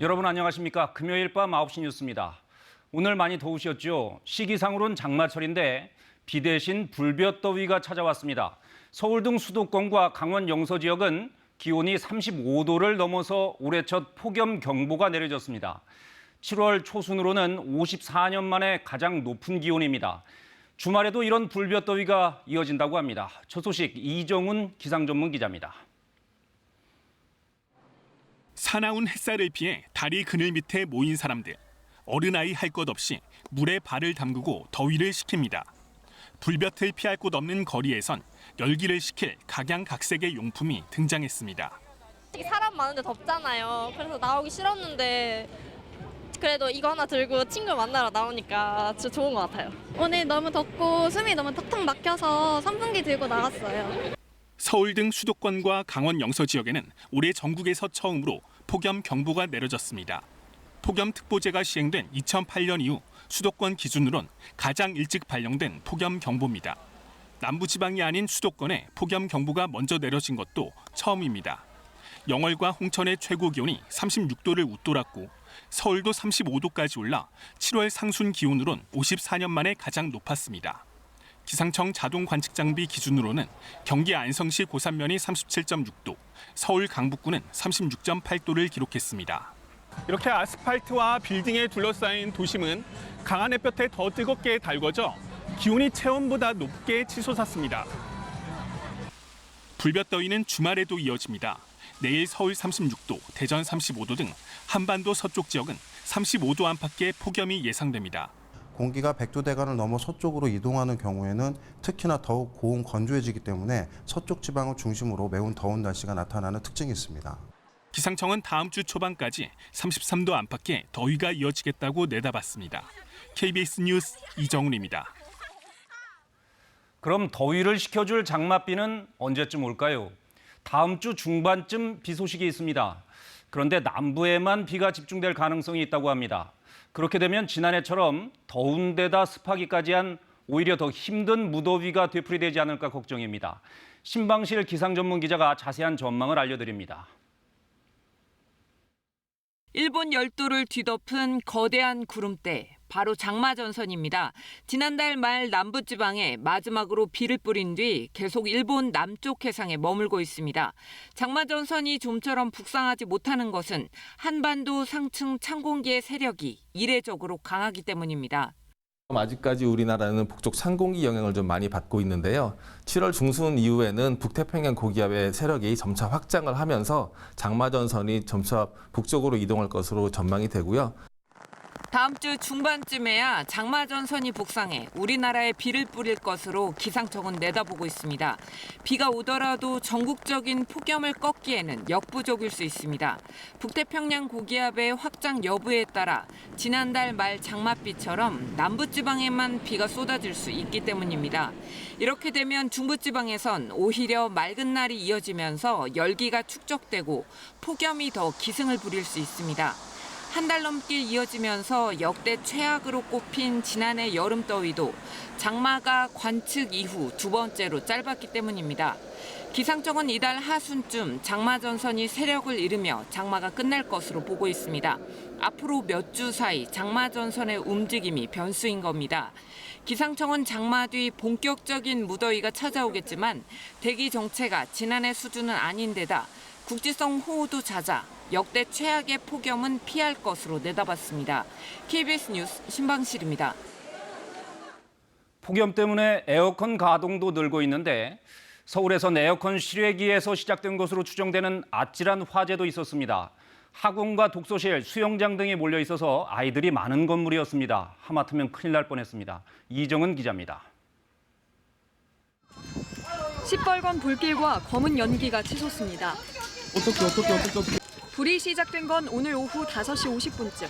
여러분 안녕하십니까? 금요일 밤 9시 뉴스입니다. 오늘 많이 더우셨죠? 시기상으로는 장마철인데 비 대신 불볕더위가 찾아왔습니다. 서울 등 수도권과 강원 영서 지역은 기온이 35도를 넘어서 올해 첫 폭염경보가 내려졌습니다. 7월 초순으로는 54년 만에 가장 높은 기온입니다. 주말에도 이런 불볕더위가 이어진다고 합니다. 첫 소식 이정훈 기상전문기자입니다. 사나운 햇살을 피해 다리 그늘 밑에 모인 사람들. 어른아이 할 것 없이 물에 발을 담그고 더위를 식힙니다. 불볕을 피할 곳 없는 거리에선 열기를 식힐 각양각색의 용품이 등장했습니다. 사람 많은데 덥잖아요. 그래서 나오기 싫었는데 그래도 이거 하나 들고 친구 만나러 나오니까 진짜 좋은 것 같아요. 오늘 너무 덥고 숨이 너무 턱턱 막혀서 선풍기 들고 나갔어요. 서울 등 수도권과 강원 영서 지역에는 올해 전국에서 처음으로 폭염경보가 내려졌습니다. 폭염특보제가 시행된 2008년 이후 수도권 기준으론 가장 일찍 발령된 폭염경보입니다. 남부지방이 아닌 수도권에 폭염경보가 먼저 내려진 것도 처음입니다. 영월과 홍천의 최고 기온이 36도를 웃돌았고 서울도 35도까지 올라 7월 상순 기온으론 54년 만에 가장 높았습니다. 기상청 자동 관측 장비 기준으로는 경기 안성시 고산면이 37.6도, 서울 강북구는 36.8도를 기록했습니다. 이렇게 아스팔트와 빌딩에 둘러싸인 도심은 강한 햇볕에 더 뜨겁게 달궈져 기온이 체온보다 높게 치솟았습니다. 불볕더위는 주말에도 이어집니다. 내일 서울 36도, 대전 35도 등 한반도 서쪽 지역은 35도 안팎의 폭염이 예상됩니다. 공기가 백두대간을 넘어 서쪽으로 이동하는 경우에는 특히나 더욱 고온 건조해지기 때문에 서쪽 지방을 중심으로 매우 더운 날씨가 나타나는 특징이 있습니다. 기상청은 다음 주 초반까지 33도 안팎의 더위가 이어지겠다고 내다봤습니다. KBS 뉴스 이정훈입니다. 그럼 더위를 식혀줄 장맛비는 언제쯤 올까요? 다음 주 중반쯤 비 소식이 있습니다. 그런데 남부에만 비가 집중될 가능성이 있다고 합니다. 그렇게 되면 지난해처럼 더운 데다 습하기까지 한 오히려 더 힘든 무더위가 되풀이되지 않을까 걱정입니다. 신방실 기상전문기자가 자세한 전망을 알려드립니다. 일본 열도를 뒤덮은 거대한 구름대, 바로 장마전선입니다. 지난달 말 남부지방에 마지막으로 비를 뿌린 뒤 계속 일본 남쪽 해상에 머물고 있습니다. 장마전선이 좀처럼 북상하지 못하는 것은 한반도 상층 찬공기의 세력이 이례적으로 강하기 때문입니다. 아직까지 우리나라는 북쪽 찬공기 영향을 좀 많이 받고 있는데요. 7월 중순 이후에는 북태평양 고기압의 세력이 점차 확장을 하면서 장마전선이 점차 북쪽으로 이동할 것으로 전망이 되고요. 다음 주 중반쯤에야 장마전선이 북상해 우리나라에 비를 뿌릴 것으로 기상청은 내다보고 있습니다. 비가 오더라도 전국적인 폭염을 꺾기에는 역부족일 수 있습니다. 북태평양 고기압의 확장 여부에 따라 지난달 말 장맛비처럼 남부지방에만 비가 쏟아질 수 있기 때문입니다. 이렇게 되면 중부지방에선 오히려 맑은 날이 이어지면서 열기가 축적되고 폭염이 더 기승을 부릴 수 있습니다. 한 달 넘게 이어지면서 역대 최악으로 꼽힌 지난해 여름더위도 장마가 관측 이후 두 번째로 짧았기 때문입니다. 기상청은 이달 하순쯤 장마전선이 세력을 잃으며 장마가 끝날 것으로 보고 있습니다. 앞으로 몇 주 사이 장마전선의 움직임이 변수인 겁니다. 기상청은 장마 뒤 본격적인 무더위가 찾아오겠지만 대기 정체가 지난해 수준은 아닌데다 국지성 호우도 잦아 역대 최악의 폭염은 피할 것으로 내다봤습니다. KBS 뉴스 신방실입니다. 폭염 때문에 에어컨 가동도 늘고 있는데 서울에선 에어컨 실외기에서 시작된 것으로 추정되는 아찔한 화재도 있었습니다. 학원과 독서실, 수영장 등이 몰려 있어서 아이들이 많은 건물이었습니다. 하마터면 큰일 날 뻔했습니다. 이정은 기자입니다. 시뻘건 불길과 검은 연기가 치솟습니다. 어떻게. 불이 시작된 건 오늘 오후 5시 50분쯤.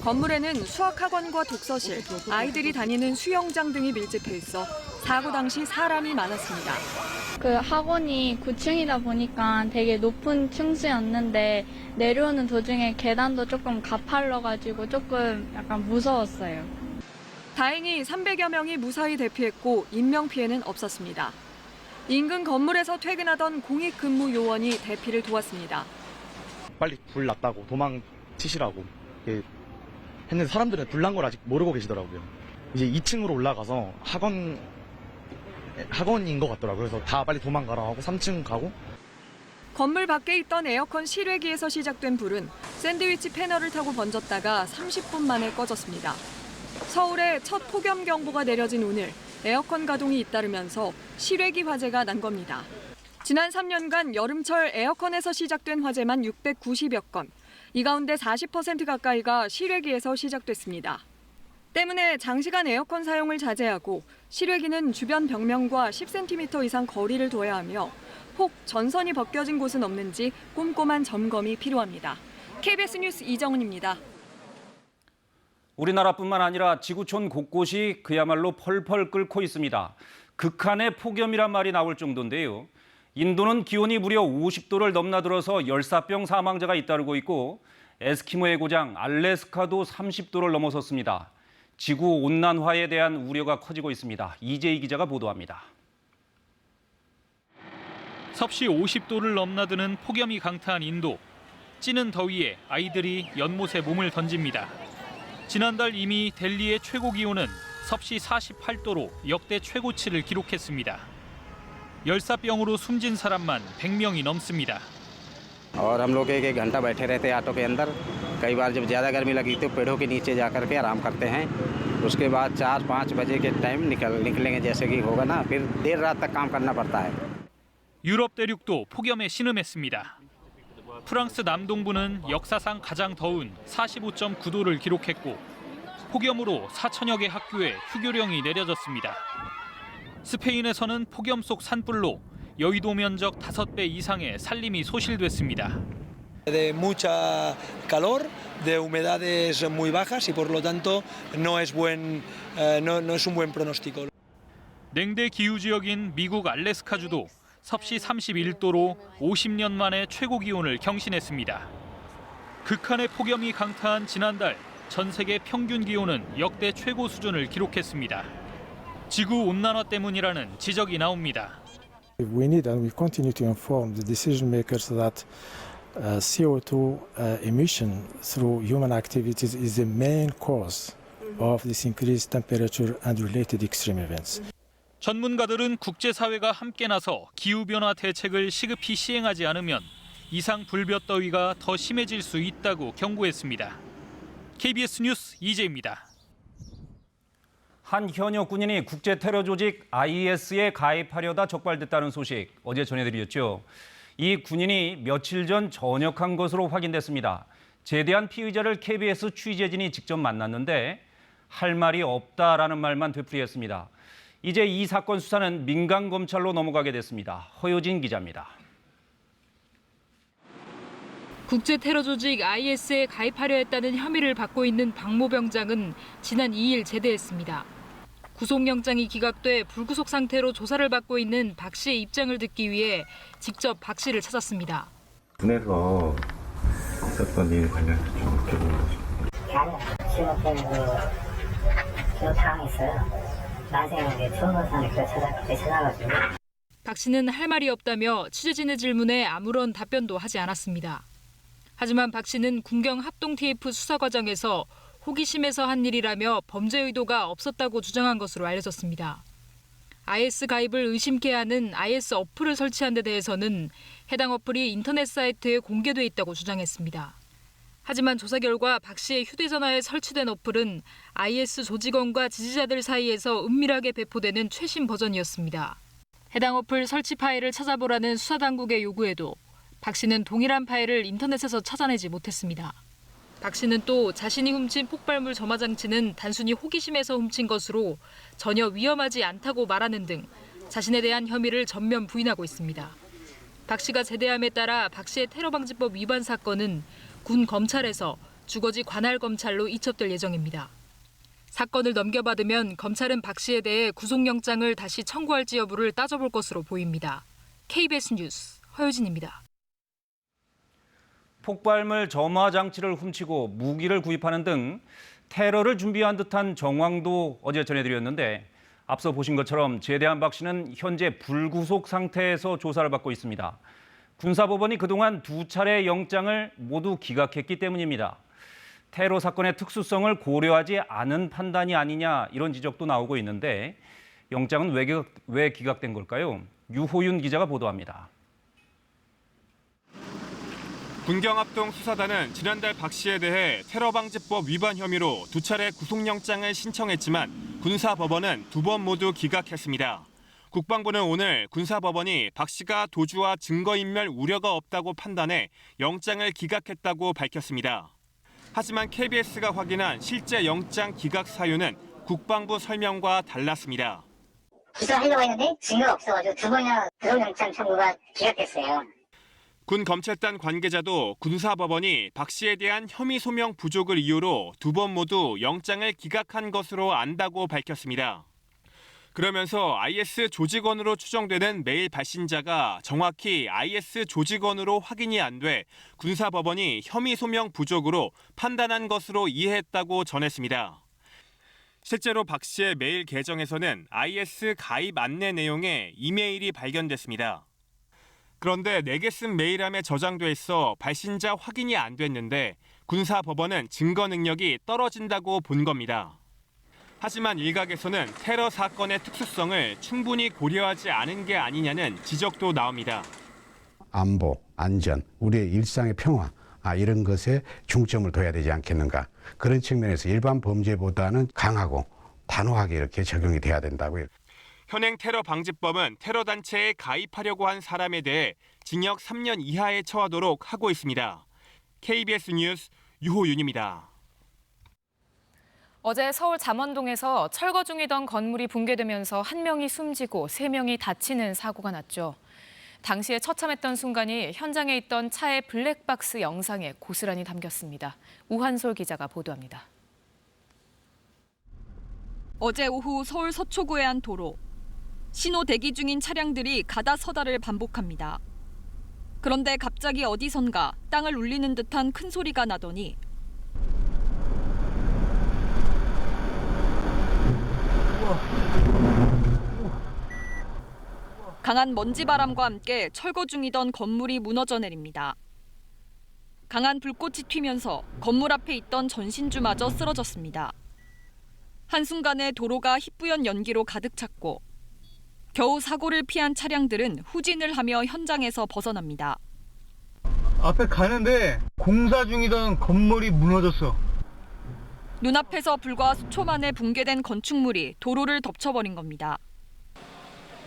건물에는 수학학원과 독서실, 아이들이 다니는 수영장 등이 밀집해 있어 사고 당시 사람이 많았습니다. 그 학원이 9층이다 보니까 되게 높은 층수였는데 내려오는 도중에 계단도 조금 가팔러가지고 조금 약간 무서웠어요. 다행히 300여 명이 무사히 대피했고 인명피해는 없었습니다. 인근 건물에서 퇴근하던 공익근무 요원이 대피를 도왔습니다. 빨리 불 났다고 도망 치시라고 했는데 사람들은 불난 걸 아직 모르고 계시더라고요. 이제 2층으로 올라가서 학원인 것 같더라고요. 그래서 다 빨리 도망가라 하고 3층 가고. 건물 밖에 있던 에어컨 실외기에서 시작된 불은 샌드위치 패널을 타고 번졌다가 30분 만에 꺼졌습니다. 서울에 첫 폭염 경보가 내려진 오늘 에어컨 가동이 잇따르면서 실외기 화재가 난 겁니다. 지난 3년간 여름철 에어컨에서 시작된 화재만 690여 건, 이 가운데 40% 가까이가 실외기에서 시작됐습니다. 때문에 장시간 에어컨 사용을 자제하고 실외기는 주변 벽면과 10cm 이상 거리를 둬야 하며 혹 전선이 벗겨진 곳은 없는지 꼼꼼한 점검이 필요합니다. KBS 뉴스 이정은입니다. 우리나라뿐만 아니라 지구촌 곳곳이 그야말로 펄펄 끓고 있습니다. 극한의 폭염이란 말이 나올 정도인데요. 인도는 기온이 무려 50도를 넘나들어서 열사병 사망자가 잇따르고 있고 에스키모의 고장 알래스카도 30도를 넘어섰습니다. 지구 온난화에 대한 우려가 커지고 있습니다. 이재희 기자가 보도합니다. 섭씨 50도를 넘나드는 폭염이 강타한 인도. 찌는 더위에 아이들이 연못에 몸을 던집니다. 지난달 이미 델리의 최고 기온은 섭씨 48도로 역대 최고치를 기록했습니다. 열사병으로 숨진 사람만 100명이 넘습니다. और हम लोग एक एक घंटा बैठे रहते हैं ऑटो के अंदर। कई बार जब ज़्यादा गर्मी लगी तो पेड़ों के नीचे जा कर के आराम करते हैं। उसके बाद 4-5 बजे के टाइम निकलेंगे जैसे कि होगा ना, फिर देर रात तक काम करना पड़ता है। 유럽 대륙도 폭염에 신음했습니다. 프랑스 남동부는 역사상 가장 더운 45.9도를 기록했고 폭염으로 4천여 개 학교에 휴교령이 내려졌습니다. 스페인에서는 폭염 속 산불로 여의도 면적 5배 이상의 산림이 소실됐습니다. De mucha calor, de humedades muy bajas y por lo tanto no es un buen pronóstico. 냉대 기후 지역인 미국 알래스카주도 섭씨 31도로 50년 만에 최고 기온을 경신했습니다. 극한의 폭염이 강타한 지난달 전 세계 평균 기온은 역대 최고 수준을 기록했습니다. 지구 온난화 때문이라는 지적이 나옵니다. We need and we continue to inform the decision makers that CO2 emission through human activities is the main cause of this increased temperature and related extreme events. 전문가들은 국제사회가 함께 나서 기후변화 대책을 시급히 시행하지 않으면 이상 불볕더위가 더 심해질 수 있다고 경고했습니다. KBS 뉴스 이재입니다. 한 현역 군인이 국제 테러 조직 IS에 가입하려다 적발됐다는 소식 어제 전해드렸죠. 이 군인이 며칠 전 전역한 것으로 확인됐습니다. 제대한 피의자를 KBS 취재진이 직접 만났는데 할 말이 없다라는 말만 되풀이했습니다. 이제 이 사건 수사는 민간 검찰로 넘어가게 됐습니다. 허효진 기자입니다. 국제 테러 조직 IS에 가입하려 했다는 혐의를 받고 있는 박모 병장은 지난 2일 제대했습니다. 구속영장이 기각돼 불구속 상태로 조사를 받고 있는 박 씨의 입장을 듣기 위해 직접 박 씨를 찾았습니다. 군에서 있었던 일 관련해서 좀 여쭤보고 싶습니다. 취업 때문에 취업 당했어요. 나중에 총무선에 찾아가지고. 박 씨는 할 말이 없다며 취재진의 질문에 아무런 답변도 하지 않았습니다. 하지만 박 씨는 군경 합동 TF 수사 과정에서 호기심에서 한 일이라며 범죄 의도가 없었다고 주장한 것으로 알려졌습니다. IS 가입을 의심케 하는 IS 어플을 설치한 데 대해서는 해당 어플이 인터넷 사이트에 공개돼 있다고 주장했습니다. 하지만 조사 결과 박 씨의 휴대전화에 설치된 어플은 IS 조직원과 지지자들 사이에서 은밀하게 배포되는 최신 버전이었습니다. 해당 어플 설치 파일을 찾아보라는 수사당국의 요구에도 박 씨는 동일한 파일을 인터넷에서 찾아내지 못했습니다. 박 씨는 또 자신이 훔친 폭발물 점화 장치는 단순히 호기심에서 훔친 것으로 전혀 위험하지 않다고 말하는 등 자신에 대한 혐의를 전면 부인하고 있습니다. 박 씨가 제대함에 따라 박 씨의 테러방지법 위반 사건은 군 검찰에서 주거지 관할검찰로 이첩될 예정입니다. 사건을 넘겨받으면 검찰은 박 씨에 대해 구속영장을 다시 청구할지 여부를 따져볼 것으로 보입니다. KBS 뉴스 허효진입니다. 폭발물 점화 장치를 훔치고 무기를 구입하는 등 테러를 준비한 듯한 정황도 어제 전해드렸는데 앞서 보신 것처럼 제대한 박 씨는 현재 불구속 상태에서 조사를 받고 있습니다. 군사법원이 그동안 2차례 영장을 모두 기각했기 때문입니다. 테러 사건의 특수성을 고려하지 않은 판단이 아니냐 이런 지적도 나오고 있는데 영장은 왜 기각된 걸까요? 유호윤 기자가 보도합니다. 군경합동 수사단은 지난달 박 씨에 대해 테러방지법 위반 혐의로 2차례 구속영장을 신청했지만 군사법원은 2번 모두 기각했습니다. 국방부는 오늘 군사법원이 박 씨가 도주와 증거인멸 우려가 없다고 판단해 영장을 기각했다고 밝혔습니다. 하지만 KBS가 확인한 실제 영장 기각 사유는 국방부 설명과 달랐습니다. 기소하려고 했는데 증거가 없어가지고 2번이나 구속영장 청구가 기각됐어요. 군 검찰단 관계자도 군사법원이 박 씨에 대한 혐의 소명 부족을 이유로 2번 모두 영장을 기각한 것으로 안다고 밝혔습니다. 그러면서 IS 조직원으로 추정되는 메일 발신자가 정확히 IS 조직원으로 확인이 안 돼 군사법원이 혐의 소명 부족으로 판단한 것으로 이해했다고 전했습니다. 실제로 박 씨의 메일 계정에서는 IS 가입 안내 내용의 이메일이 발견됐습니다. 그런데 내게 쓴 메일함에 저장돼 있어 발신자 확인이 안 됐는데 군사법원은 증거 능력이 떨어진다고 본 겁니다. 하지만 일각에서는 테러 사건의 특수성을 충분히 고려하지 않은 게 아니냐는 지적도 나옵니다. 안보, 안전, 우리의 일상의 평화 이런 것에 중점을 둬야 되지 않겠는가. 그런 측면에서 일반 범죄보다는 강하고 단호하게 이렇게 적용이 돼야 된다고요. 현행 테러방지법은 테러단체에 가입하려고 한 사람에 대해 징역 3년 이하에 처하도록 하고 있습니다. KBS 뉴스 유호윤입니다. 어제 서울 잠원동에서 철거 중이던 건물이 붕괴되면서 1명이 숨지고 3명이 다치는 사고가 났죠. 당시에 처참했던 순간이 현장에 있던 차의 블랙박스 영상에 고스란히 담겼습니다. 우한솔 기자가 보도합니다. 어제 오후 서울 서초구의 한 도로. 신호 대기 중인 차량들이 가다 서다를 반복합니다. 그런데 갑자기 어디선가 땅을 울리는 듯한 큰 소리가 나더니 강한 먼지바람과 함께 철거 중이던 건물이 무너져 내립니다. 강한 불꽃이 튀면서 건물 앞에 있던 전신주마저 쓰러졌습니다. 한순간에 도로가 희뿌연 연기로 가득 찼고 겨우 사고를 피한 차량들은 후진을 하며 현장에서 벗어납니다. 앞에 가는데 공사 중이던 건물이 무너졌어. 눈앞에서 불과 수초 만에 붕괴된 건축물이 도로를 덮쳐버린 겁니다.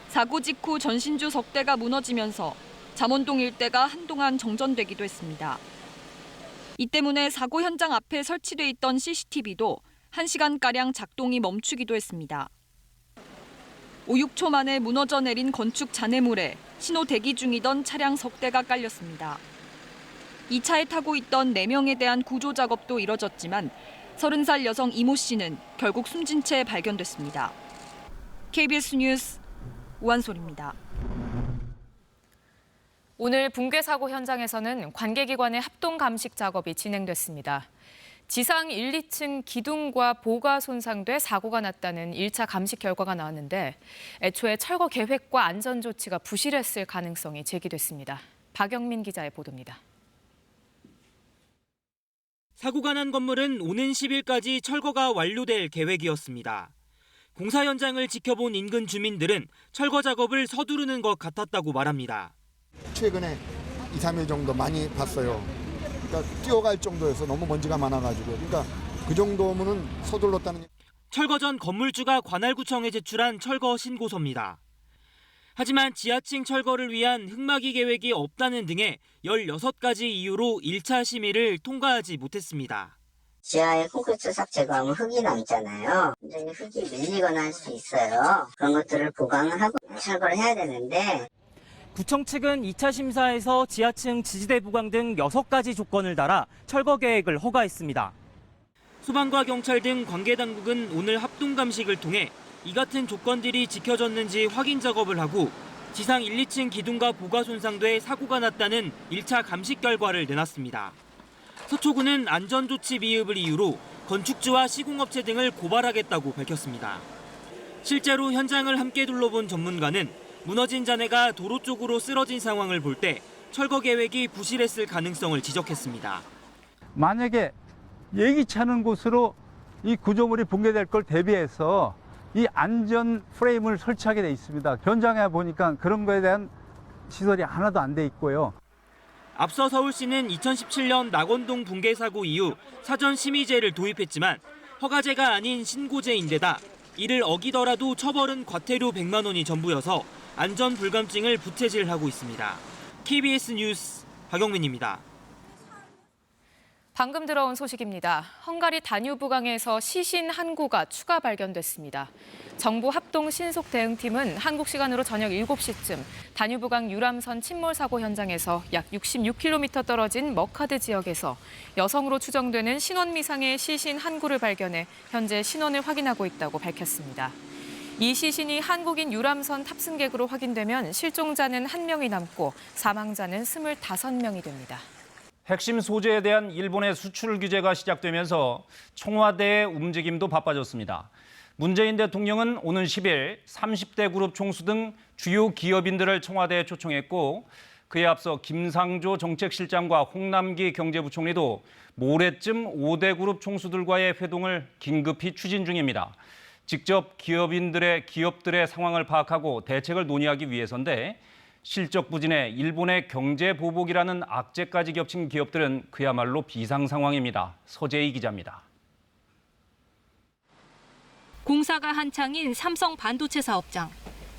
사고 직후 전신주 석 대가 무너지면서 잠원동 일대가 한동안 정전되기도 했습니다. 이 때문에 사고 현장 앞에 설치돼 있던 CCTV도 1시간가량 작동이 멈추기도 했습니다. 5, 6초 만에 무너져 내린 건축 잔해물에 신호 대기 중이던 차량 석 대가 깔렸습니다. 이 차에 타고 있던 4명에 대한 구조 작업도 이뤄졌지만 30살 여성 이모 씨는 결국 숨진 채 발견됐습니다. KBS 뉴스 우한솔입니다. 오늘 붕괴 사고 현장에서는 관계기관의 합동 감식 작업이 진행됐습니다. 지상 1, 2층 기둥과 보가 손상돼 사고가 났다는 1차 감식 결과가 나왔는데 애초에 철거 계획과 안전 조치가 부실했을 가능성이 제기됐습니다. 박영민 기자의 보도입니다. 사고가 난 건물은 오는 10일까지 철거가 완료될 계획이었습니다. 공사 현장을 지켜본 인근 주민들은 철거 작업을 서두르는 것 같았다고 말합니다. 최근에 2, 3일 정도 많이 봤어요. 그러니까 뛰어갈 정도여서 너무 먼지가 많아가지고 그러니까 그 정도면은 서둘렀다는. 철거 전 건물주가 관할구청에 제출한 철거 신고서입니다. 하지만 지하층 철거를 위한 흙막이 계획이 없다는 등의 16가지 이유로 1차 심의를 통과하지 못했습니다. 지하에 콘크리트 싹 제거하면 흙이 남잖아요. 근데 흙이 밀리거나 할 수 있어요. 그런 것들을 보강을 하고 철거를 해야 되는데 구청 측은 2차 심사에서 지하층 지지대 보강 등 6가지 조건을 달아 철거 계획을 허가했습니다. 소방과 경찰 등 관계 당국은 오늘 합동 감식을 통해 이 같은 조건들이 지켜졌는지 확인 작업을 하고 지상 1, 2층 기둥과 보가 손상돼 사고가 났다는 1차 감식 결과를 내놨습니다. 서초구는 안전조치 미흡을 이유로 건축주와 시공업체 등을 고발하겠다고 밝혔습니다. 실제로 현장을 함께 둘러본 전문가는 무너진 잔해가 도로 쪽으로 쓰러진 상황을 볼 때 철거 계획이 부실했을 가능성을 지적했습니다. 만약에 예기치 않은 곳으로 이 구조물이 붕괴될 걸 대비해서 이 안전 프레임을 설치하게 돼 있습니다. 현장에 보니까 그런 거에 대한 시설이 하나도 안 돼 있고요. 앞서 서울시는 2017년 낙원동 붕괴 사고 이후 사전 심의제를 도입했지만 허가제가 아닌 신고제인데다 이를 어기더라도 처벌은 과태료 100만 원이 전부여서 안전 불감증을 부채질하고 있습니다. KBS 뉴스 박영민입니다. 방금 들어온 소식입니다. 헝가리 다뉴브강에서 시신 한 구가 추가 발견됐습니다. 정부 합동 신속 대응팀은 한국 시간으로 저녁 7시쯤 다뉴브강 유람선 침몰 사고 현장에서 약 66km 떨어진 머카드 지역에서 여성으로 추정되는 신원 미상의 시신 한 구를 발견해 현재 신원을 확인하고 있다고 밝혔습니다. 이 시신이 한국인 유람선 탑승객으로 확인되면 실종자는 1명이 남고 사망자는 25명이 됩니다. 핵심 소재에 대한 일본의 수출 규제가 시작되면서 청와대의 움직임도 바빠졌습니다. 문재인 대통령은 오는 10일 30대 그룹 총수 등 주요 기업인들을 청와대에 초청했고 그에 앞서 김상조 정책실장과 홍남기 경제부총리도 모레쯤 5대 그룹 총수들과의 회동을 긴급히 추진 중입니다. 직접 기업들의 상황을 파악하고 대책을 논의하기 위해서인데 실적 부진에 일본의 경제 보복이라는 악재까지 겹친 기업들은 그야말로 비상 상황입니다. 서재희 기자입니다. 공사가 한창인 삼성 반도체 사업장.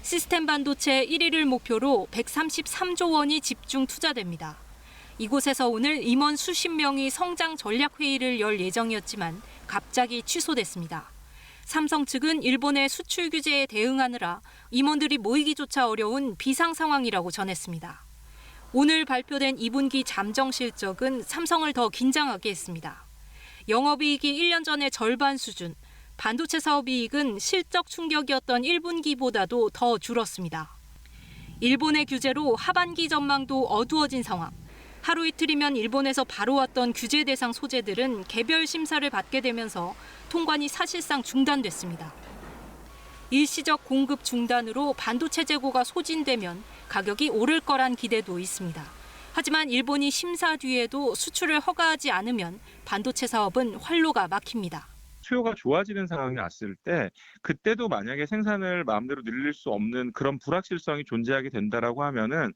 시스템 반도체 1위를 목표로 133조 원이 집중 투자됩니다. 이곳에서 오늘 임원 수십 명이 성장 전략 회의를 열 예정이었지만 갑자기 취소됐습니다. 삼성 측은 일본의 수출 규제에 대응하느라 임원들이 모이기조차 어려운 비상 상황이라고 전했습니다. 오늘 발표된 2분기 잠정 실적은 삼성을 더 긴장하게 했습니다. 영업이익이 1년 전의 절반 수준, 반도체 사업이익은 실적 충격이었던 1분기보다도 더 줄었습니다. 일본의 규제로 하반기 전망도 어두워진 상황. 하루 이틀이면 일본에서 바로 왔던 규제 대상 소재들은 개별 심사를 받게 되면서 통관이 사실상 중단됐습니다. 일시적 공급 중단으로 반도체 재고가 소진되면 가격이 오를 거란 기대도 있습니다. 하지만 일본이 심사 뒤에도 수출을 허가하지 않으면 반도체 사업은 활로가 막힙니다. 수요가 좋아지는 상황이 왔을 때 그때도 만약에 생산을 마음대로 늘릴 수 없는 그런 불확실성이 존재하게 된다라고 하면은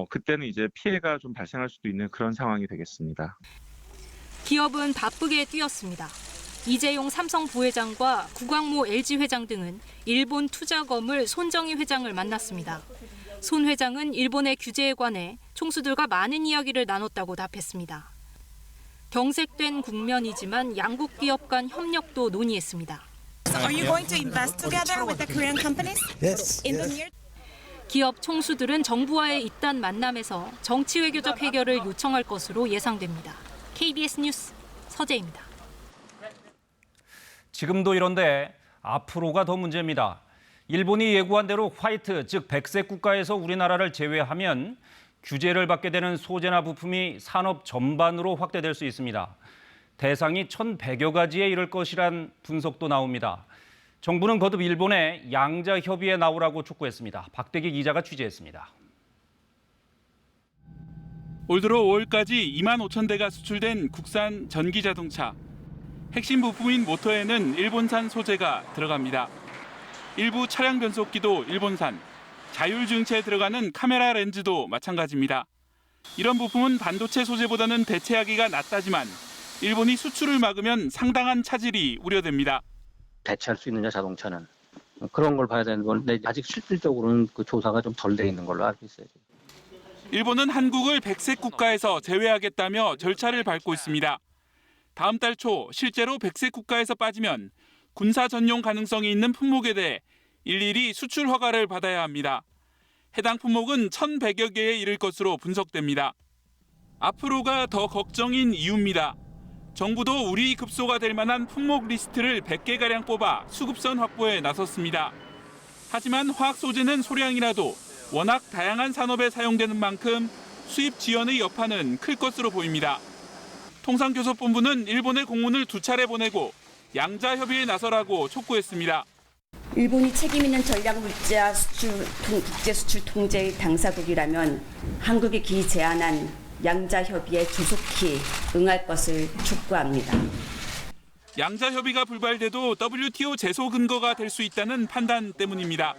그때는 이제 피해가 좀 발생할 수도 있는 그런 상황이 되겠습니다. 기업은 바쁘게 뛰었습니다. 이재용 삼성 부회장과 구광모 LG 회장 등은 일본 투자검을 손정희 회장을 만났습니다. 손 회장은 일본의 규제에 관해 총수들과 많은 이야기를 나눴다고 답했습니다. 경색된 국면이지만 양국 기업 간 협력도 논의했습니다. Are you going to invest together with the Korean companies? Yes. 기업 총수들은 정부와의 잇단 만남에서 정치 외교적 해결을 요청할 것으로 예상됩니다. KBS 뉴스 서재입니다. 지금도 이런데 앞으로가 더 문제입니다. 일본이 예고한 대로 화이트, 즉 백색 국가에서 우리나라를 제외하면 규제를 받게 되는 소재나 부품이 산업 전반으로 확대될 수 있습니다. 대상이 1,100여 가지에 이를 것이란 분석도 나옵니다. 정부는 거듭 일본에 양자 협의에 나오라고 촉구했습니다. 박대기 기자가 취재했습니다. 올 들어 5월까지 2만 5천 대가 수출된 국산 전기자동차. 핵심 부품인 모터에는 일본산 소재가 들어갑니다. 일부 차량 변속기도 일본산, 자율주행체에 들어가는 카메라 렌즈도 마찬가지입니다. 이런 부품은 반도체 소재보다는 대체하기가 낫다지만 일본이 수출을 막으면 상당한 차질이 우려됩니다. 대체할 수 있느냐 자동차는 그런 걸 봐야 되는 건데 아직 실질적으로는 그 조사가 좀 덜 돼 있는 걸로 알고 있어요. 일본은 한국을 백색 국가에서 제외하겠다며 절차를 밟고 있습니다. 다음 달 초 실제로 백색 국가에서 빠지면 군사 전용 가능성이 있는 품목에 대해 일일이 수출 허가를 받아야 합니다. 해당 품목은 1,100여 개에 이를 것으로 분석됩니다. 앞으로가 더 걱정인 이유입니다. 정부도 우리 급소가 될 만한 품목 리스트를 100개가량 뽑아 수급선 확보에 나섰습니다. 하지만 화학 소재는 소량이라도 워낙 다양한 산업에 사용되는 만큼 수입 지연의 여파는 클 것으로 보입니다. 통상교섭본부는 일본에 공문을 2차례 보내고 양자 협의에 나서라고 촉구했습니다. 일본이 책임 있는 전략 물자 수출 국제 수출 통제의 당사국이라면 한국이 기 제안한 양자 협의에 조속히 응할 것을 촉구합니다. 양자 협의가 불발돼도 WTO 제소 근거가 될 수 있다는 판단 때문입니다.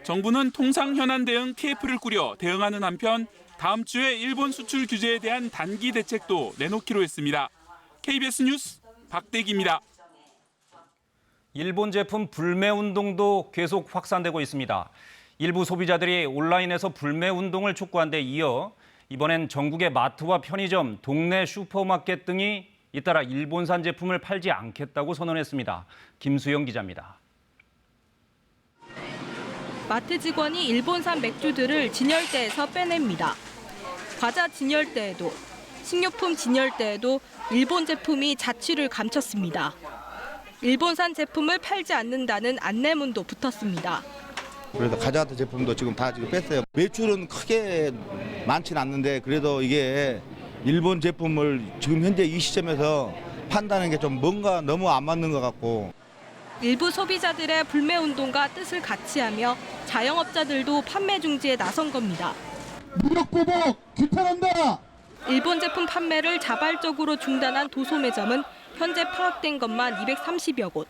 정부는 통상 현안 대응 TF를 꾸려 대응하는 한편 다음 주에 일본 수출 규제에 대한 단기 대책도 내놓기로 했습니다. KBS 뉴스 박대기입니다. 일본 제품 불매 운동도 계속 확산되고 있습니다. 일부 소비자들이 온라인에서 불매 운동을 촉구한 데 이어 이번엔 전국의 마트와 편의점, 동네 슈퍼마켓 등이 잇따라 일본산 제품을 팔지 않겠다고 선언했습니다. 김수영 기자입니다. 마트 직원이 일본산 맥주들을 진열대에서 빼냅니다. 과자 진열대에도, 식료품 진열대에도 일본 제품이 자취를 감췄습니다. 일본산 제품을 팔지 않는다는 안내문도 붙었습니다. 그래도 가져왔던 제품도 지금 다 뺐어요. 매출은 크게 많지는 않는데 그래도 이게 일본 제품을 지금 현재 이 시점에서 판다는 게 좀 뭔가 너무 안 맞는 것 같고. 일부 소비자들의 불매 운동과 뜻을 같이 하며 자영업자들도 판매 중지에 나선 겁니다. 무력 보복 규탄한다. 일본 제품 판매를 자발적으로 중단한 도소매점은 현재 파악된 것만 230여 곳.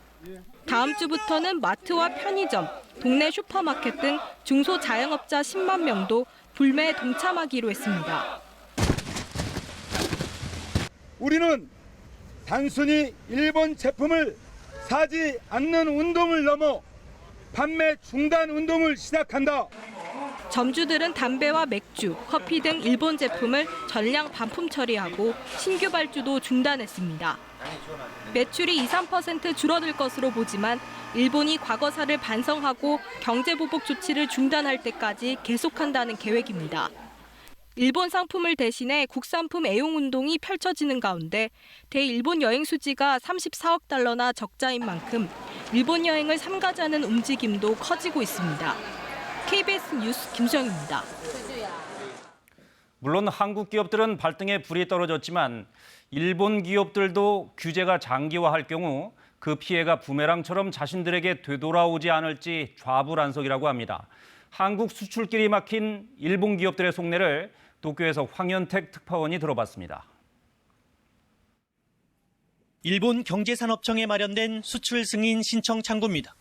다음 주부터는 마트와 편의점, 동네 슈퍼마켓 등 중소자영업자 10만 명도 불매에 동참하기로 했습니다. 우리는 단순히 일본 제품을 사지 않는 운동을 넘어 판매 중단 운동을 시작한다. 점주들은 담배와 맥주, 커피 등 일본 제품을 전량 반품 처리하고 신규 발주도 중단했습니다. 매출이 2~3% 줄어들 것으로 보지만 일본이 과거사를 반성하고 경제보복 조치를 중단할 때까지 계속한다는 계획입니다. 일본 상품을 대신해 국산품 애용 운동이 펼쳐지는 가운데 대일본 여행 수지가 34억 달러나 적자인 만큼 일본 여행을 삼가자는 움직임도 커지고 있습니다. KBS 뉴스 김수영입니다. 물론 한국 기업들은 발등에 불이 떨어졌지만 일본 기업들도 규제가 장기화할 경우 그 피해가 부메랑처럼 자신들에게 되돌아오지 않을지 좌불안석이라고 합니다. 한국 수출길이 막힌 일본 기업들의 속내를 도쿄에서 황현택 특파원이 들어봤습니다. 일본 경제산업청에 마련된 수출 승인 신청 창구입니다.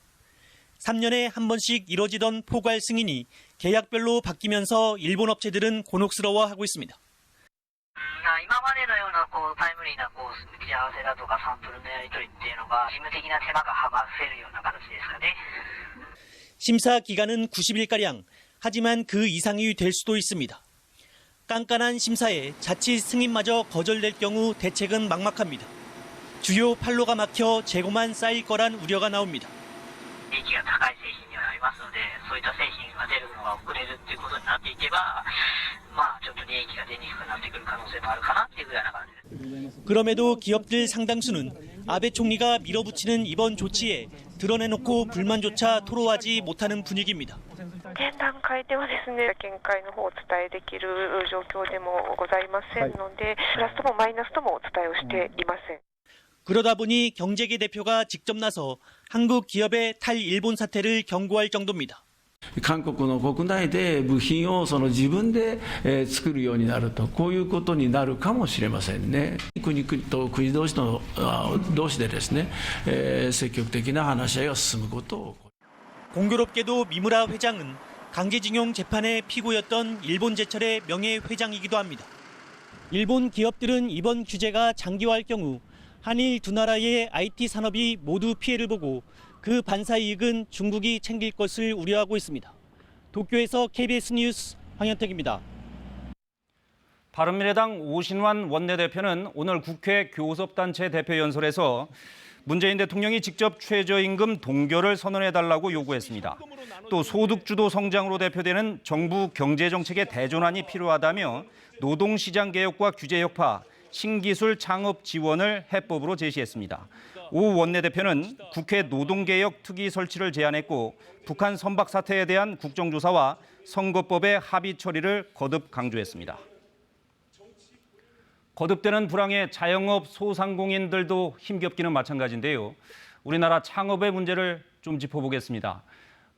3년에 한 번씩 이뤄지던 포괄 승인이 계약별로 바뀌면서 일본 업체들은 곤혹스러워하고 있습니다. 今までのようなタイムリーな打ち合わせだとかサンプルのやり取りっていうのが事務的な手間が省けるような形ですかね. 심사 기간은 90일가량, 하지만 그 이상이 될 수도 있습니다. 깐깐한 심사에 자칫 승인마저 거절될 경우 대책은 막막합니다. 주요 판로가 막혀 재고만 쌓일 거란 우려가 나옵니다. 利益が高い製品にはなりますので、そういった製品が出るのが遅れるっていうことになっていけば、ちょっと利益が出にくくなってくる可能性もあるかなっていうぐらいな感じです。 그럼에도 기업들 상당수는 아베 총리가 밀어붙이는 이번 조치에 드러내놓고 불만조차 토로하지 못하는 분위기입니다. 現段階ではですね、見解の方をお伝えできる状況でもございませんので、プラスともマイナスともお伝えをしていません。 그러다 보니 경제계 대표가 직접 나서 한국 기업의 탈일본 사태를 경고할 정도입니다. 韓国の国内で部品を自分で作るようになると、こういうことになるかもしれませんね。国と国同士でですね、積極的な話し合いが進むことを。 공교롭게도 미무라 회장은 강제징용 재판의 피고였던 일본제철의 명예회장이기도 합니다. 일본 기업들은 이번 규제가 장기화할 경우 한일 두 나라의 IT 산업이 모두 피해를 보고 그 반사 이익은 중국이 챙길 것을 우려하고 있습니다. 도쿄에서 KBS 뉴스 황현택입니다. 바른미래당 오신환 원내대표는 오늘 국회 교섭단체 대표연설에서 문재인 대통령이 직접 최저임금 동결을 선언해달라고 요구했습니다. 또 소득주도 성장으로 대표되는 정부 경제정책의 대전환이 필요하다며 노동시장 개혁과 규제 혁파, 신기술 창업 지원을 해법으로 제시했습니다. 오 원내대표는 국회 노동개혁 특위 설치를 제안했고 북한 선박 사태에 대한 국정조사와 선거법의 합의 처리를 거듭 강조했습니다. 거듭되는 불황에 자영업 소상공인들도 힘겹기는 마찬가지인데요. 우리나라 창업의 문제를 좀 짚어보겠습니다.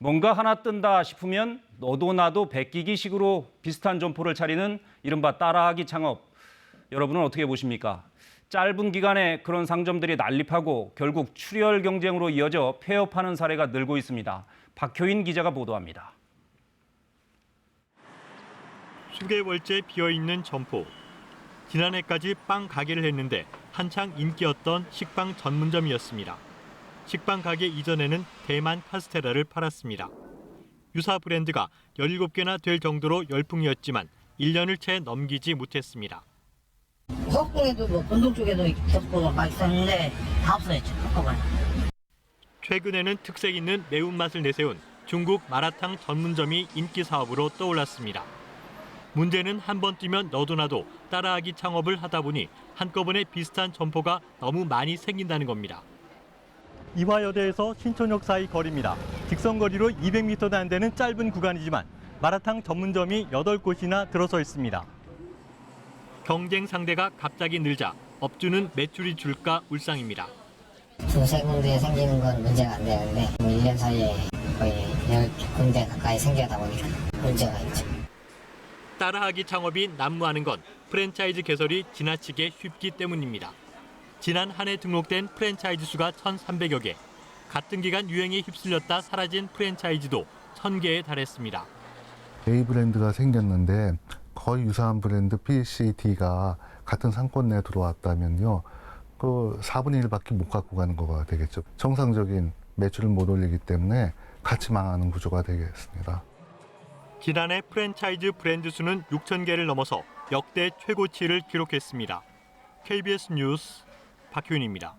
뭔가 하나 뜬다 싶으면 너도 나도 베끼기식으로 비슷한 점포를 차리는 이른바 따라하기 창업. 여러분은 어떻게 보십니까? 짧은 기간에 그런 상점들이 난립하고 결국 출혈 경쟁으로 이어져 폐업하는 사례가 늘고 있습니다. 박효인 기자가 보도합니다. 수개월째 비어있는 점포. 지난해까지 빵 가게를 했는데 한창 인기였던 식빵 전문점이었습니다. 식빵 가게 이전에는 대만 카스테라를 팔았습니다. 유사 브랜드가 17개나 될 정도로 열풍이었지만 1년을 채 넘기지 못했습니다. 석궁에도 뭐 본동 쪽에도 있었고 막 있었는데 다 없어졌죠, 한꺼번에. 최근에는 특색 있는 매운맛을 내세운 중국 마라탕 전문점이 인기 사업으로 떠올랐습니다. 문제는 한 번 뛰면 너도 나도 따라하기 창업을 하다 보니 한꺼번에 비슷한 점포가 너무 많이 생긴다는 겁니다. 이화여대에서 신촌역 사이 거리입니다. 직선거리로 200m도 안 되는 짧은 구간이지만 마라탕 전문점이 8곳이나 들어서 있습니다. 경쟁 상대가 갑자기 늘자 업주는 매출이 줄까 울상입니다. 두세 군데 생기는 건 문제가 안 되는데 1년 사이에 거의 10군데 가까이 생기다 보니까 문제가 있죠. 따라하기 창업이 난무하는 건 프랜차이즈 개설이 지나치게 쉽기 때문입니다. 지난 한 해 등록된 프랜차이즈 수가 1,300여 개. 같은 기간 유행에 휩쓸렸다 사라진 프랜차이즈도 1,000개에 달했습니다. A 브랜드가 생겼는데 거의 유사한 브랜드 PCT가 같은 상권 내에 들어왔다면요. 그 4분의 1밖에 못 갖고 가는 거가 되겠죠. 정상적인 매출을 못 올리기 때문에 같이 망하는 구조가 되겠습니다. 지난해 프랜차이즈 브랜드 수는 6,000개를 넘어서 역대 최고치를 기록했습니다. KBS 뉴스 박효인입니다.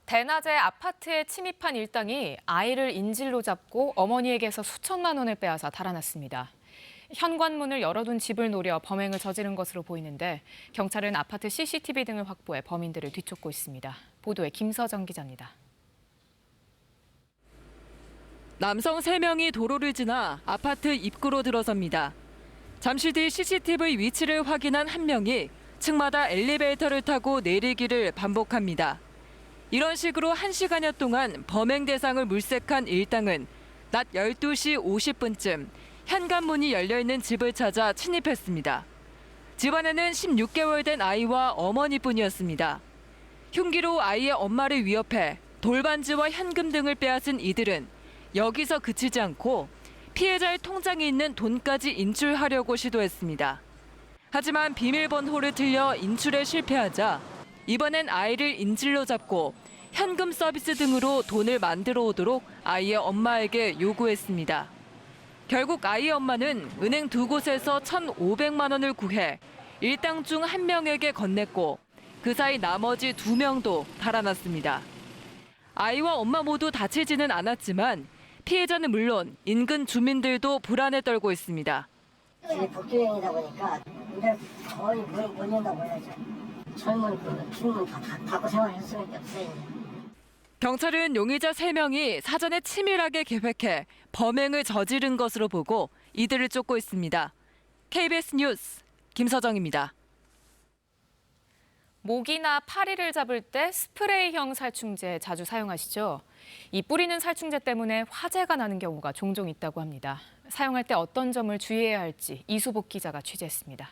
대낮에 아파트에 침입한 일당이 아이를 인질로 잡고 어머니에게서 수천만 원을 빼앗아 달아났습니다. 현관문을 열어둔 집을 노려 범행을 저지른 것으로 보이는데 경찰은 아파트 CCTV 등을 확보해 범인들을 뒤쫓고 있습니다. 보도에 김서정 기자입니다. 남성 3명이 도로를 지나 아파트 입구로 들어섭니다. 잠시 뒤 CCTV 위치를 확인한 한 명이 층마다 엘리베이터를 타고 내리기를 반복합니다. 이런 식으로 1시간여 동안 범행 대상을 물색한 일당은 낮 12시 50분쯤 현관문이 열려있는 집을 찾아 침입했습니다. 집안에는 16개월 된 아이와 어머니뿐이었습니다. 흉기로 아이의 엄마를 위협해 돌반지와 현금 등을 빼앗은 이들은 여기서 그치지 않고 피해자의 통장에 있는 돈까지 인출하려고 시도했습니다. 하지만 비밀번호를 틀려 인출에 실패하자 이번엔 아이를 인질로 잡고 현금 서비스 등으로 돈을 만들어 오도록 아이의 엄마에게 요구했습니다. 결국 아이의 엄마는 은행 2곳에서 1,500만 원을 구해 일당 중 1명에게 건넸고 그 사이 나머지 2명도 달아났습니다. 아이와 엄마 모두 다치지는 않았지만 피해자는 물론 인근 주민들도 불안에 떨고 있습니다. 복도형이다 보니까 이제 거의 못 연다고 해야죠. 젊은 주민은 다 닫고 생활할 수밖에 없어요. 경찰은 용의자 3명이 사전에 치밀하게 계획해 범행을 저지른 것으로 보고 이들을 쫓고 있습니다. KBS 뉴스 김서정입니다. 모기나 파리를 잡을 때 스프레이형 살충제 자주 사용하시죠? 이 뿌리는 살충제 때문에 화재가 나는 경우가 종종 있다고 합니다. 사용할 때 어떤 점을 주의해야 할지 이수복 기자가 취재했습니다.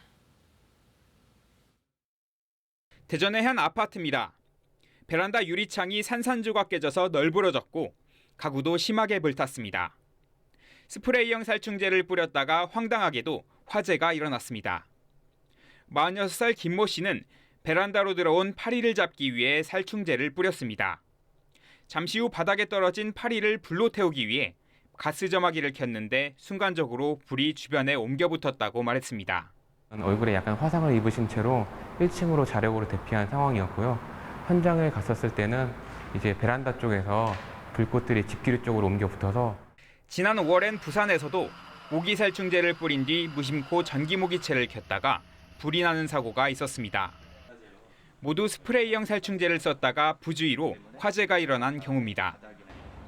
대전의 한 아파트입니다. 베란다 유리창이 산산조각 깨져서 널브러졌고 가구도 심하게 불탔습니다. 스프레이형 살충제를 뿌렸다가 황당하게도 화재가 일어났습니다. 46살 김모 씨는 베란다로 들어온 파리를 잡기 위해 살충제를 뿌렸습니다. 잠시 후 바닥에 떨어진 파리를 불로 태우기 위해 가스 점화기를 켰는데 순간적으로 불이 주변에 옮겨 붙었다고 말했습니다. 얼굴에 약간 화상을 입으신 채로 1층으로 자력으로 대피한 상황이었고요. 현장에 갔었을 때는 이제 베란다 쪽에서 불꽃들이 집기류 쪽으로 옮겨 붙어서 지난 5월엔 부산에서도 모기 살충제를 뿌린 뒤 무심코 전기 모기채를 켰다가 불이 나는 사고가 있었습니다. 모두 스프레이형 살충제를 썼다가 부주의로 화재가 일어난 경우입니다.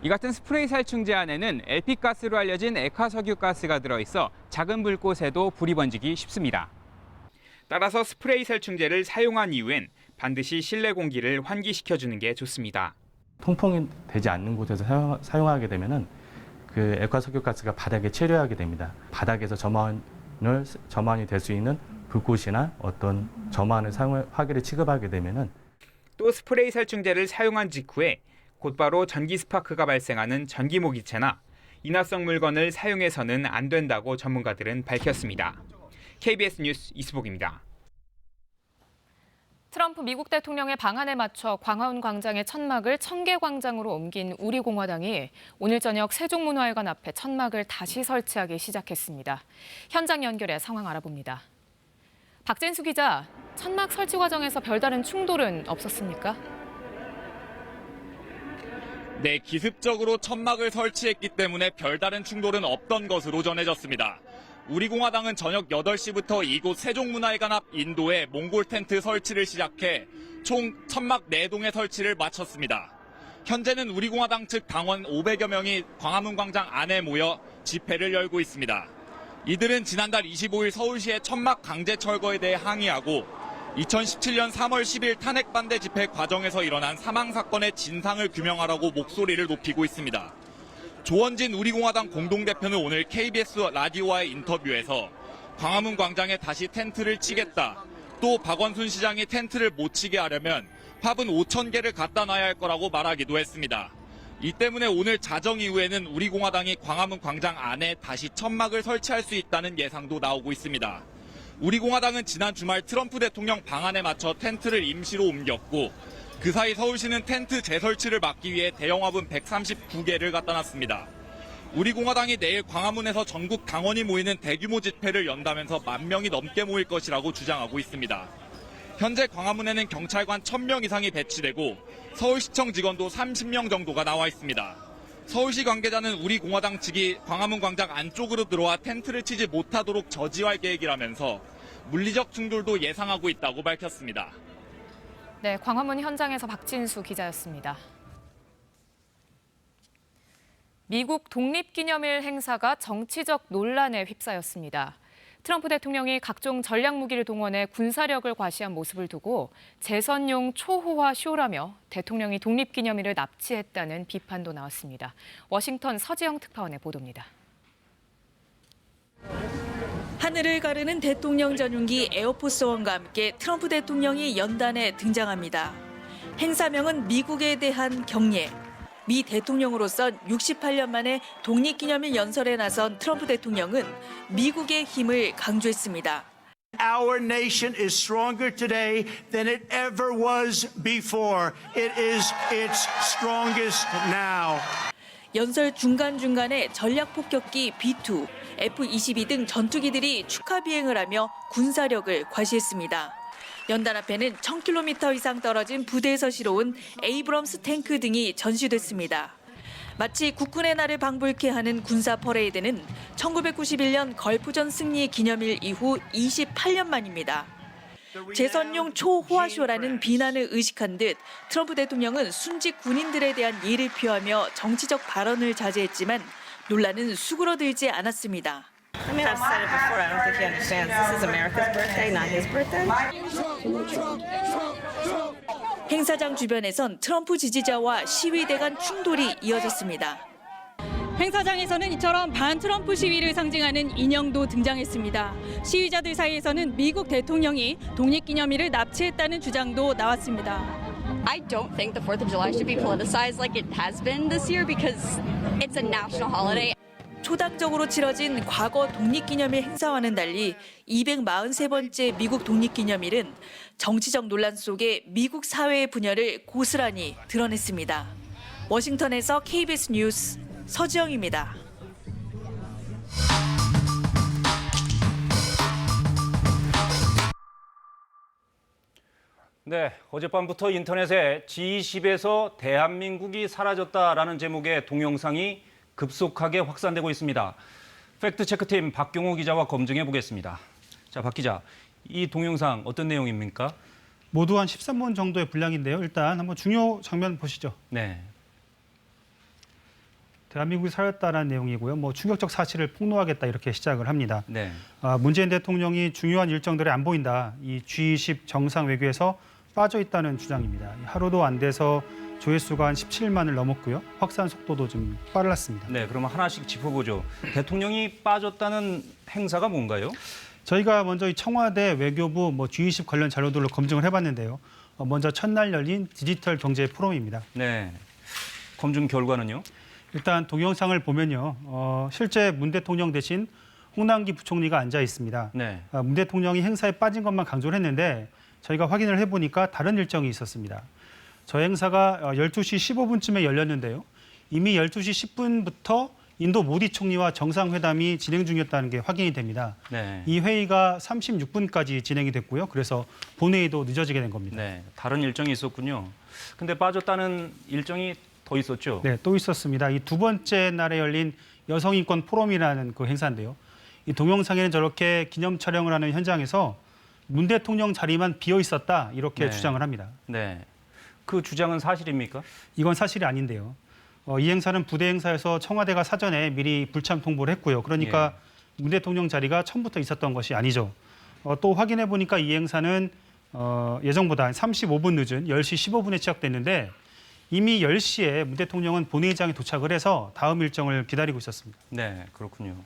이 같은 스프레이 살충제 안에는 LP가스로 알려진 액화석유가스가 들어있어 작은 불꽃에도 불이 번지기 쉽습니다. 따라서 스프레이 살충제를 사용한 이후엔 반드시 실내 공기를 환기시켜주는 게 좋습니다. 통풍이 되지 않는 곳에서 사용하게 되면은 그 액화석유가스가 바닥에 체류하게 됩니다. 바닥에서 점화원이 될 수 있는 불꽃이나 어떤 점화원을 화기를 취급하게 되면은 또 스프레이 살충제를 사용한 직후에 곧바로 전기 스파크가 발생하는 전기모기채나 인화성 물건을 사용해서는 안 된다고 전문가들은 밝혔습니다. KBS 뉴스 이수복입니다. 트럼프 미국 대통령의 방안에 맞춰 광화문 광장의 천막을 청계광장으로 옮긴 우리공화당이 오늘 저녁 세종문화회관 앞에 천막을 다시 설치하기 시작했습니다. 현장 연결해 상황 알아봅니다. 박진수 기자, 천막 설치 과정에서 별다른 충돌은 없었습니까? 네, 기습적으로 천막을 설치했기 때문에 별다른 충돌은 없던 것으로 전해졌습니다. 우리공화당은 저녁 8시부터 이곳 세종문화회관 앞 인도에 몽골 텐트 설치를 시작해 총 천막 4동의 설치를 마쳤습니다. 현재는 우리공화당 측 당원 500여 명이 광화문 광장 안에 모여 집회를 열고 있습니다. 이들은 지난달 25일 서울시의 천막 강제 철거에 대해 항의하고 2017년 3월 10일 탄핵 반대 집회 과정에서 일어난 사망 사건의 진상을 규명하라고 목소리를 높이고 있습니다. 조원진 우리공화당 공동대표는 오늘 KBS 라디오와의 인터뷰에서 광화문 광장에 다시 텐트를 치겠다. 또 박원순 시장이 텐트를 못 치게 하려면 화분 5,000개를 갖다 놔야 할 거라고 말하기도 했습니다. 이 때문에 오늘 자정 이후에는 우리공화당이 광화문 광장 안에 다시 천막을 설치할 수 있다는 예상도 나오고 있습니다. 우리공화당은 지난 주말 트럼프 대통령 방안에 맞춰 텐트를 임시로 옮겼고 그 사이 서울시는 텐트 재설치를 막기 위해 대형 화분 139개를 갖다 놨습니다. 우리공화당이 내일 광화문에서 전국 당원이 모이는 대규모 집회를 연다면서 10,000명이 넘게 모일 것이라고 주장하고 있습니다. 현재 광화문에는 경찰관 1,000명 이상이 배치되고 서울시청 직원도 30명 정도가 나와 있습니다. 서울시 관계자는 우리공화당 측이 광화문 광장 안쪽으로 들어와 텐트를 치지 못하도록 저지할 계획이라면서 물리적 충돌도 예상하고 있다고 밝혔습니다. 네, 광화문 현장에서 박진수 기자였습니다. 미국 독립기념일 행사가 정치적 논란에 휩싸였습니다. 트럼프 대통령이 각종 전략 무기를 동원해 군사력을 과시한 모습을 두고 재선용 초호화 쇼라며 대통령이 독립기념일을 납치했다는 비판도 나왔습니다. 워싱턴 서지영 특파원의 보도입니다. 하늘을 가르는 대통령 전용기 에어포스원과 함께 트럼프 대통령이 연단에 등장합니다. 행사명은 미국에 대한 경례. 미 대통령으로선 68년 만에 독립기념일 연설에 나선 트럼프 대통령은 미국의 힘을 강조했습니다. Our nation is stronger today than it ever was before. It is its strongest now. 연설 중간중간에 전략 폭격기 B-2, F-22 등 전투기들이 축하 비행을 하며 군사력을 과시했습니다. 연단 앞에는 1,000km 이상 떨어진 부대에서 실어온 에이브럼스 탱크 등이 전시됐습니다. 마치 국군의 날을 방불케 하는 군사 퍼레이드는 1991년 걸프전 승리 기념일 이후 28년 만입니다. 재선용 초호화쇼라는 비난을 의식한 듯 트럼프 대통령은 순직 군인들에 대한 예를 표하며 정치적 발언을 자제했지만 논란은 수그러들지 않았습니다. I mean, I've said it before. I don't think he understands. This is America's birthday, not his birthday. 행사장 주변에선 트럼프 지지자와 시위대 간 충돌이 이어졌습니다. 행사장에서는 이처럼 반트럼프 시위를 상징하는 인형도 등장했습니다. 시위자들 사이에서는 미국 대통령이 독립기념일을 납치했다는 주장도 나왔습니다. I don't think the 4th of July should be politicized like it has been this year because it's a national holiday. 초당적으로 치러진 과거 독립기념일 행사와는 달리 243번째 미국 독립기념일은 정치적 논란 속에 미국 사회의 분열을 고스란히 드러냈습니다. 워싱턴에서 KBS 뉴스 서지영입니다. 네, 어젯밤부터 인터넷에 G20에서 대한민국이 사라졌다라는 제목의 동영상이 급속하게 확산되고 있습니다. 팩트체크팀 박경호 기자와 검증해 보겠습니다. 자, 박 기자, 이 동영상 어떤 내용입니까? 모두 한 13분 정도의 분량인데요. 일단 한번 중요 장면 보시죠. 네. 대한민국이 사라졌다는 내용이고요. 충격적 사실을 폭로하겠다 이렇게 시작을 합니다. 네. 문재인 대통령이 중요한 일정들이 안 보인다. 이 G20 정상 외교에서 빠져 있다는 주장입니다. 하루도 안 돼서 조회수가 한 17만을 넘었고요. 확산 속도도 좀 빨랐습니다. 네, 그러면 하나씩 짚어보죠. 대통령이 빠졌다는 행사가 뭔가요? 저희가 먼저 이 청와대, 외교부, G20 관련 자료들로 검증을 해봤는데요. 먼저 첫날 열린 디지털 경제 포럼입니다. 네, 검증 결과는요? 일단 동영상을 보면요, 실제 문 대통령 대신 홍남기 부총리가 앉아 있습니다. 네. 문 대통령이 행사에 빠진 것만 강조를 했는데 저희가 확인을 해보니까 다른 일정이 있었습니다. 저 행사가 12시 15분쯤에 열렸는데요. 이미 12시 10분부터 인도 모디 총리와 정상회담이 진행 중이었다는 게 확인이 됩니다. 네. 이 회의가 36분까지 진행이 됐고요. 그래서 본회의도 늦어지게 된 겁니다. 네, 다른 일정이 있었군요. 근데 빠졌다는 일정이 더 있었죠? 네, 또 있었습니다. 이 두 번째 날에 열린 여성인권 포럼이라는 그 행사인데요. 이 동영상에는 저렇게 기념 촬영을 하는 현장에서 문 대통령 자리만 비어 있었다 이렇게 네. 주장을 합니다. 네, 그 주장은 사실입니까? 이건 사실이 아닌데요. 이 행사는 부대 행사에서 청와대가 사전에 미리 불참 통보를 했고요. 그러니까 문 대통령 자리가 처음부터 있었던 것이 아니죠. 또 확인해 보니까 이 행사는 예정보다 35분 늦은 10시 15분에 시작됐는데 이미 10시에 문 대통령은 본회의장에 도착을 해서 다음 일정을 기다리고 있었습니다. 네, 그렇군요.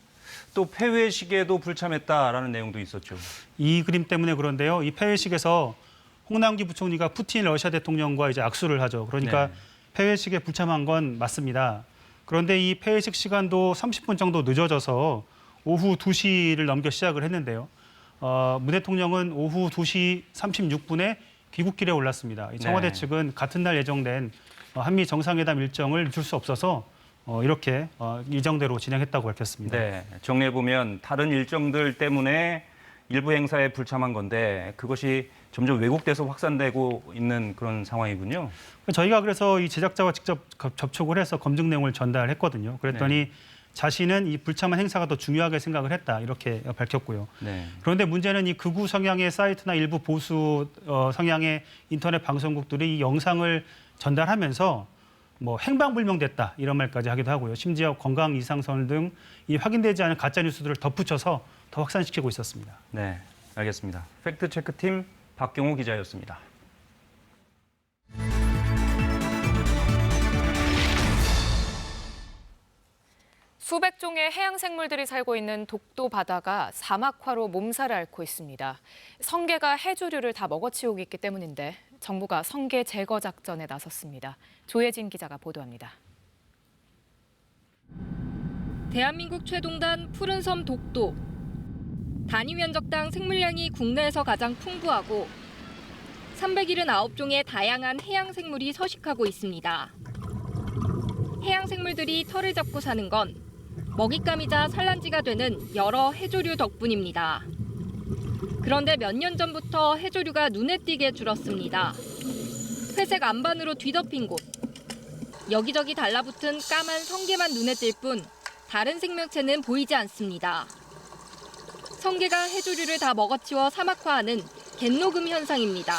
또 폐회식에도 불참했다라는 내용도 있었죠. 이 그림 때문에 그런데요. 이 폐회식에서 홍남기 부총리가 푸틴 러시아 대통령과 이제 악수를 하죠. 그러니까 네. 폐회식에 불참한 건 맞습니다. 그런데 이 폐회식 시간도 30분 정도 늦어져서 오후 2시를 넘겨 시작을 했는데요. 문 대통령은 오후 2시 36분에 귀국길에 올랐습니다. 이 청와대 네. 측은 같은 날 예정된 한미 정상회담 일정을 늦출 수 없어서 이렇게 일정대로 진행했다고 밝혔습니다. 네, 정리해보면 다른 일정들 때문에 일부 행사에 불참한 건데 그것이 점점 왜곡돼서 확산되고 있는 그런 상황이군요. 저희가 그래서 이 제작자와 직접 접촉을 해서 검증 내용을 전달했거든요. 그랬더니 자신은 이 불참한 행사가 더 중요하게 생각을 했다 이렇게 밝혔고요. 네. 그런데 문제는 이 극우 성향의 사이트나 일부 보수 성향의 인터넷 방송국들이 이 영상을 전달하면서 행방불명됐다 이런 말까지 하기도 하고요. 심지어 건강 이상설 등 이 확인되지 않은 가짜 뉴스들을 덧붙여서 더 확산시키고 있었습니다. 네, 알겠습니다. 팩트체크팀 박경호 기자였습니다. 수백 종의 해양 생물들이 살고 있는 독도 바다가 사막화로 몸살을 앓고 있습니다. 성게가 해조류를 다 먹어치우고 있기 때문인데 정부가 성게 제거 작전에 나섰습니다. 조혜진 기자가 보도합니다. 대한민국 최동단 푸른 섬 독도. 단위 면적당 생물량이 국내에서 가장 풍부하고 379종의 다양한 해양 생물이 서식하고 있습니다. 해양 생물들이 털을 잡고 사는 건 먹잇감이자 산란지가 되는 여러 해조류 덕분입니다. 그런데 몇 년 전부터 해조류가 눈에 띄게 줄었습니다. 회색 안반으로 뒤덮인 곳. 여기저기 달라붙은 까만 성게만 눈에 띌 뿐 다른 생명체는 보이지 않습니다. 성게가 해조류를 다 먹어치워 사막화하는 갯녹음 현상입니다.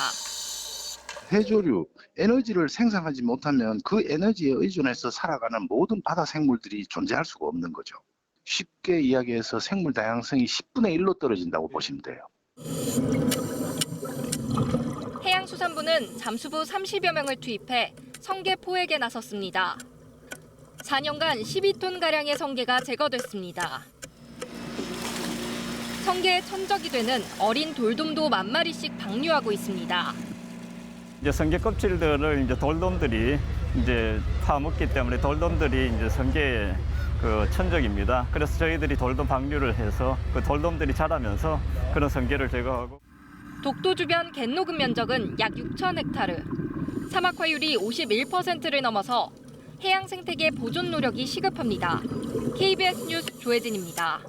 해조류, 에너지를 생산하지 못하면 그 에너지에 의존해서 살아가는 모든 바다 생물들이 존재할 수가 없는 거죠. 쉽게 이야기해서 생물 다양성이 10분의 1로 떨어진다고 보시면 돼요. 해양수산부는 잠수부 30여 명을 투입해 성게 포획에 나섰습니다. 4년간 12톤가량의 성게가 제거됐습니다. 성게의 천적이 되는 어린 돌돔도 만 마리씩 방류하고 있습니다. 이제 성게 껍질들을 이제 돌돔들이 이제 파먹기 때문에 돌돔들이 이제 성게의 그 천적입니다. 그래서 저희들이 돌돔 방류를 해서 그 돌돔들이 자라면서 그런 성게를 제거하고. 독도 주변 갯녹음 면적은 약 6,000헥타르. 사막화율이 51%를 넘어서 해양 생태계 보존 노력이 시급합니다. KBS 뉴스 조혜진입니다.